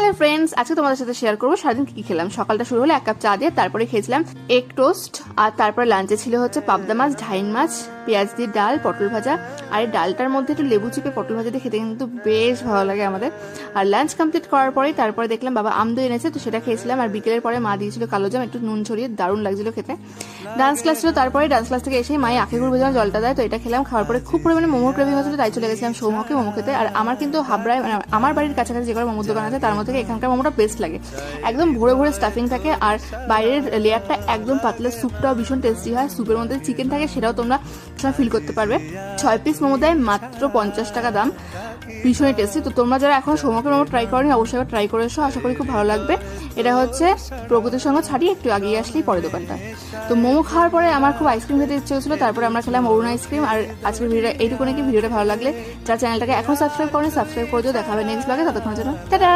Hello friends, আজকে তোমাদের সাথে শেয়ার করবো সারাদিন কি খেলাম। সকালটা শুরু হলো 1 কাপ চা দিয়ে, তারপরে খেয়েছিলাম এগ টোস্ট, আর তারপরে লাঞ্চে ছিল হচ্ছে পাবদা মাছ, ঢাইন মাছ, পেঁয়াজ দিয়ে ডাল, পটল ভাজা। আর এই ডালটার মধ্যে একটু লেবু চিপে পটল ভাজা দিয়ে খেতে কিন্তু বেশ ভালো লাগে আমাদের। আর লাঞ্চ কমপ্লিট করার পরেই তারপরে দেখলাম বাবা আম দই এনেছে, তো সেটা খেয়েছিলাম। আর বিকেলের পরে মা দিয়েছিল কালো জাম, একটু নুন ছড়িয়ে, দারুণ লাগছিল খেতে। ডান্স ক্লাস ছিল, তারপরে ডান্স ক্লাস থেকে এসে মায়ে আখের গুড় ভেজানো জলটা দেয়, তো এটা খেলাম। খাওয়ার পরে খুব পরিমাণে মোমোর ক্রেভিং হচ্ছিল, তাই চলে গেছিলাম সৌমকে মোমো খেতে। আর আমার কিন্তু হাবড়ায়, মানে আমার বাড়ির কাছাকাছি যে কোনো মোমোর দোকান আছে তার মধ্যে এখানকার মোমোটা বেস্ট লাগে। একদম ভরে ভরে স্টাফিং থাকে, আর বাইরের লেয়ারটা একদম পাতলা, স্যুপটাও ভীষণ টেস্টি হয়। স্যুপের মধ্যে চিকেন থাকে, সেটাও তোমরা ফিল করতে পারবে। 6 পিস মোমো দেয়, মাত্র 50 টাকা দাম, ভীষণই টেস্টি। তো তোমরা যারা এখন সৌমকের মোমো ট্রাই করনি, অবশ্যই ট্রাই করে এসো, আশা করি খুব ভালো লাগবে। এটা হচ্ছে প্রগতির সঙ্গে ছাড়িয়ে একটু আগিয়ে আসলেই পরে দোকানটা। তো মোমো খাওয়ার পরে আমার খুব আইসক্রিম খেতে ইচ্ছে হচ্ছিল, তারপরে আমরা খেলাম অরুণ আইসক্রিম। আর আজকের ভিডিওটা এইটুকু নাকি। ভিডিওটা ভালো লাগলে যারা চ্যানেলটাকে এখন সাবস্ক্রাইব করেনি সাবস্ক্রাইব করে দিও। দেখা হবে নেক্সট ব্লগে, ততক্ষণের জন্য টাটা।